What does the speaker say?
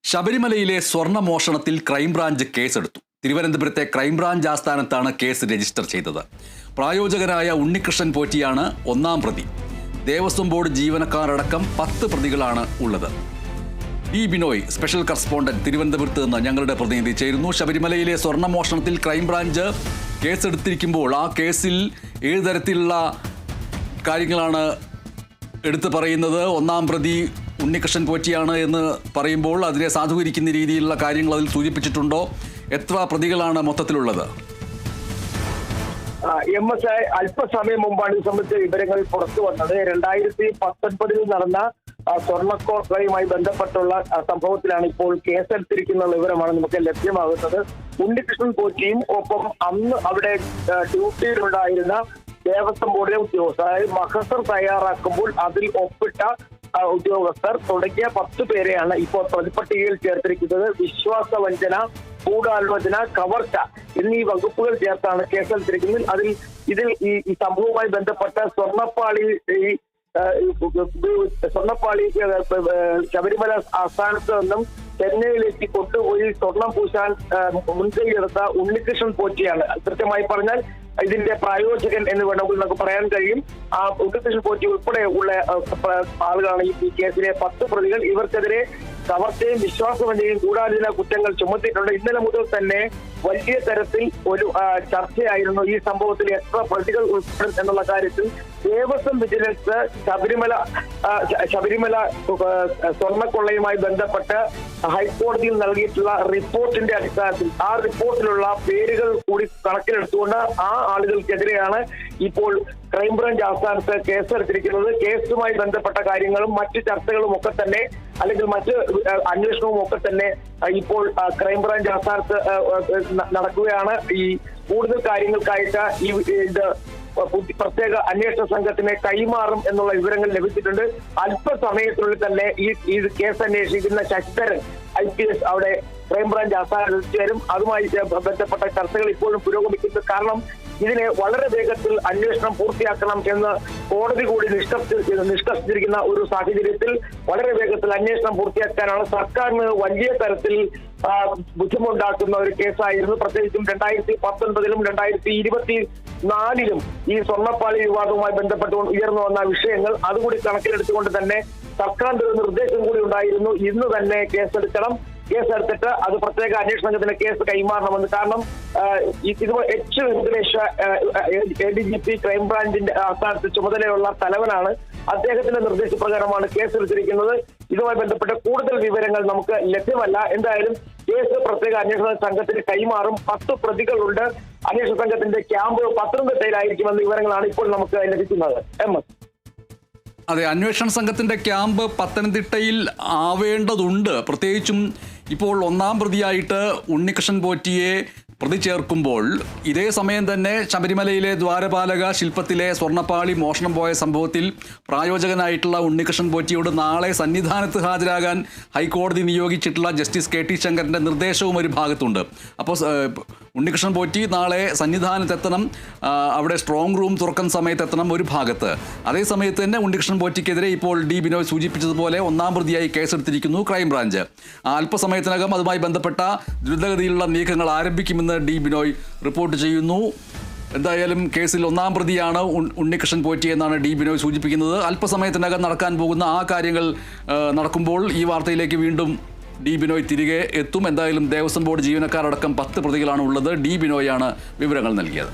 ശബരിമലയിലെ സ്വർണ്ണമോഷണത്തിൽ ക്രൈംബ്രാഞ്ച് കേസെടുത്തു. തിരുവനന്തപുരത്തെ ക്രൈംബ്രാഞ്ച് ആസ്ഥാനത്താണ് കേസ് രജിസ്റ്റർ ചെയ്തത്. പ്രായോജകനായ ഉണ്ണികൃഷ്ണൻ പോറ്റിയാണ് ഒന്നാം പ്രതി. ദേവസ്വം ബോർഡ് ജീവനക്കാരടക്കം 10 പ്രതികളാണ് ഉള്ളത്. ഡി ബിനോയ്, സ്പെഷ്യൽ കറസ്പോണ്ടന്റ്, തിരുവനന്തപുരത്ത് നിന്ന് ഞങ്ങളുടെ പ്രതിനിധി ചേരുന്നു. ശബരിമലയിലെ സ്വർണ്ണമോഷണത്തിൽ ക്രൈംബ്രാഞ്ച് കേസെടുത്തിരിക്കുമ്പോൾ ആ കേസിൽ ഏത് തരത്തിലുള്ള കാര്യങ്ങളാണ് എടുത്തു പറയുന്നത്? ഒന്നാം പ്രതി ഉണ്ണികൃഷ്ണൻ പോറ്റിയാണ് എന്ന് പറയുമ്പോൾ അതിനെ സാധൂകരിക്കുന്ന രീതിയിലുള്ള കാര്യങ്ങൾ അതിൽ സൂചിപ്പിച്ചിട്ടുണ്ടോ? എത്ര പ്രതികളാണ് മൊത്തത്തിലുള്ളത്? അല്പസമയം മുമ്പാണ് ഇത് സംബന്ധിച്ച വിവരങ്ങൾ പുറത്തു വന്നത്. 2019 നടന്ന സ്വർണ്ണക്കോളയുമായി ബന്ധപ്പെട്ടുള്ള സംഭവത്തിലാണ് ഇപ്പോൾ കേസെടുത്തിരിക്കുന്ന വിവരമാണ് നമുക്ക് ലഭ്യമാകുന്നത്. ഉണ്ണികൃഷ്ണൻ പോറ്റിയും ഒപ്പം അന്ന് അവിടെ ഡ്യൂട്ടിയിലുണ്ടായിരുന്ന ദേവസ്വം ബോർഡിലെ ഉദ്യോഗസ്ഥർ, അതായത് മഹസർ തയ്യാറാക്കുമ്പോൾ അതിൽ ഒപ്പിട്ട ഉദ്യോഗസ്ഥർ തുടങ്ങിയ 10 പേരെയാണ് ഇപ്പോൾ പ്രതിപട്ടികയിൽ ചേർത്തിരിക്കുന്നത്. വിശ്വാസവഞ്ചന, ഗൂഢാലോചന, കവർച്ച എന്നീ വകുപ്പുകൾ ചേർത്താണ് കേസെടുത്തിരിക്കുന്നത്. ഇതിൽ ഈ സംഭവവുമായി ബന്ധപ്പെട്ട സ്വർണ്ണപ്പാളി ശബരിമല ആസ്ഥാനത്ത് നിന്നും ചെന്നൈയിലേക്ക് കൊണ്ടുപോയി സ്വർണം പൂശാൻ മുൻകൈയെടുത്ത ഉണ്ണികൃഷ്ണൻ പോറ്റിയാണ്. കൃത്യമായി പറഞ്ഞാൽ ഇതിന്റെ പ്രായോജകൻ എന്ന് വേണമെങ്കിൽ നമുക്ക് പറയാൻ കഴിയും. ആ ഉണ്ണികൃഷ്ണൻ പോറ്റി ഉൾപ്പെടെ ഉള്ള ആളുകളാണ് ഈ കേസിലെ 10 പ്രതികൾ. ഇവർക്കെതിരെ കവർച്ചയും വിശ്വാസവഞ്ചനയും ഗൂഢാലോചന കുറ്റങ്ങൾ ചുമത്തിയിട്ടുണ്ട്. ഇന്നലെ മുതൽ തന്നെ വലിയ തരത്തിൽ ഒരു ചർച്ചയായിരുന്നു ഈ സംഭവത്തിൽ എത്ര പ്രതികൾ ഉൾപ്പെടും എന്നുള്ള കാര്യത്തിൽ. ദേവസ്വം വിജിലൻസ് ശബരിമല സ്വർണ്ണക്കൊള്ളയുമായി ബന്ധപ്പെട്ട് ഹൈക്കോടതിയിൽ നൽകിയിട്ടുള്ള റിപ്പോർട്ടിന്റെ അടിസ്ഥാനത്തിൽ ആ റിപ്പോർട്ടിലുള്ള പേരുകൾ കൂടി കണക്കിലെടുത്തുകൊണ്ട് ആ ആളുകൾക്കെതിരെയാണ് ഇപ്പോൾ ക്രൈംബ്രാഞ്ച് ആസ്ഥാനത്ത് കേസെടുത്തിരിക്കുന്നത്. കേസുമായി ബന്ധപ്പെട്ട കാര്യങ്ങളും മറ്റ് ചർച്ചകളും ഒക്കെ തന്നെ, അല്ലെങ്കിൽ മറ്റ് അന്വേഷണവും ഒക്കെ തന്നെ ഇപ്പോൾ ക്രൈംബ്രാഞ്ച് ആസ്ഥാനത്ത് നടക്കുകയാണ്. ഈ കൂടുതൽ കാര്യങ്ങൾക്കായിട്ട് ഇത് പ്രത്യേക അന്വേഷണ സംഘത്തിനെ കൈമാറും എന്നുള്ള വിവരങ്ങൾ ലഭിച്ചിട്ടുണ്ട്. അല്പസമയത്തിനുള്ളിൽ തന്നെ ഈ കേസ് അന്വേഷിക്കുന്ന ശശിധരൻ IPS അവിടെ ക്രൈംബ്രാഞ്ച് ആസ്ഥാനത്ത് ചേരും. അതുമായി ബന്ധപ്പെട്ട ചർച്ചകൾ ഇപ്പോഴും പുരോഗമിക്കുന്നു. കാരണം ഇതിനെ വളരെ വേഗത്തിൽ അന്വേഷണം പൂർത്തിയാക്കണം എന്ന് കോടതി കൂടി നിഷ്കർഷിച്ചിരിക്കുന്ന ഒരു സാഹചര്യത്തിൽ വളരെ വേഗത്തിൽ അന്വേഷണം പൂർത്തിയാക്കാനാണ് സർക്കാരിന് വലിയ തരത്തിൽ ബുദ്ധിമുട്ടുണ്ടാക്കുന്ന ഒരു കേസായിരുന്നു. പ്രത്യേകിച്ചും 2019-ലും 2024-ലും ഈ സ്വർണ്ണപ്പാളി വിവാദവുമായി ബന്ധപ്പെട്ടുകൊണ്ട് ഉയർന്നു വന്ന വിഷയങ്ങൾ അതുകൂടി കണക്കിലെടുത്തുകൊണ്ട് തന്നെ സർക്കാരിന്റെ ഒരു നിർദ്ദേശം കൂടി ഉണ്ടായിരുന്നു. ഇന്ന് തന്നെ കേസെടുക്കണം, കേസെടുത്തിട്ട് അത് പ്രത്യേക അന്വേഷണ സംഘത്തിന് കേസ് കൈമാറണമെന്ന്. കാരണം ഇത് H. വെങ്കടേഷ് ADGP ക്രൈംബ്രാഞ്ചിന്റെ ആസ്ഥാനത്ത് ചുമതലയുള്ള തലവനാണ്. അദ്ദേഹത്തിന്റെ നിർദ്ദേശപ്രകാരമാണ് കേസെടുത്തിരിക്കുന്നത്. ഇതുമായി ബന്ധപ്പെട്ട കൂടുതൽ വിവരങ്ങൾ നമുക്ക് ലഭ്യമല്ല. എന്തായാലും കേസ് പ്രത്യേക അന്വേഷണ സംഘത്തിന് കൈമാറും. 10 പ്രതികളുണ്ട്. അന്വേഷണ സംഘത്തിന്റെ ക്യാമ്പ് പത്തനംതിട്ടയിലായിരിക്കുമെന്ന വിവരങ്ങളാണ് ഇപ്പോൾ നമുക്ക് ലഭിക്കുന്നത്. അതെ, അന്വേഷണ സംഘത്തിന്റെ ക്യാമ്പ് പത്തനംതിട്ടയിൽ ആവേണ്ടതുണ്ട്. പ്രത്യേകിച്ചും ഇപ്പോൾ ഒന്നാം പ്രതിയായിട്ട് ഉണ്ണികൃഷ്ണൻ പോറ്റിയെ പ്രതി ചേർക്കുമ്പോൾ ഇതേ സമയം തന്നെ ശബരിമലയിലെ ദ്വാരപാലക ശില്പത്തിലെ സ്വർണ്ണപ്പാളി മോഷണം പോയ സംഭവത്തിൽ പ്രായോജകനായിട്ടുള്ള ഉണ്ണികൃഷ്ണൻ പോറ്റിയോട് നാളെ സന്നിധാനത്ത് ഹാജരാകാൻ ഹൈക്കോടതി നിയോഗിച്ചിട്ടുള്ള ജസ്റ്റിസ് KT ശങ്കറിൻ്റെ നിർദ്ദേശവും ഒരു ഭാഗത്തുണ്ട്. അപ്പോൾ ഉണ്ണികൃഷ്ണൻ പോറ്റി നാളെ സന്നിധാനത്തെത്തണം, അവിടെ സ്ട്രോങ് റൂം തുറക്കുന്ന സമയത്തെത്തണം ഒരു ഭാഗത്ത്. അതേസമയത്ത് തന്നെ ഉണ്ണികൃഷ്ണൻ പോറ്റിക്കെതിരെ ഇപ്പോൾ ഡി ബിനോയ് സൂചിപ്പിച്ചതുപോലെ ഒന്നാം പ്രതിയായി കേസെടുത്തിരിക്കുന്നു ക്രൈംബ്രാഞ്ച്. അല്പസമയത്തിനകം അതുമായി ബന്ധപ്പെട്ട ദ്രുതഗതിയിലുള്ള നീക്കങ്ങൾ ആരംഭിക്കുമെന്ന് ഡി ബിനോയ് റിപ്പോർട്ട് ചെയ്യുന്നു. എന്തായാലും കേസിൽ ഒന്നാം പ്രതിയാണ് ഉണ്ണികൃഷ്ണൻ പോറ്റി എന്നാണ് ഡി ബിനോയ് സൂചിപ്പിക്കുന്നത്. അല്പസമയത്തിനകം നടക്കാൻ പോകുന്ന ആ കാര്യങ്ങൾ നടക്കുമ്പോൾ ഈ വാർത്തയിലേക്ക് വീണ്ടും ഡി ബിനോയ് തിരികെ എത്തും. എന്തായാലും ദേവസ്വം ബോർഡ് ജീവനക്കാരടക്കം 10 പ്രതികളാണ് ഉള്ളത്. ഡി ബിനോയാണ് വിവരങ്ങൾ നൽകിയത്.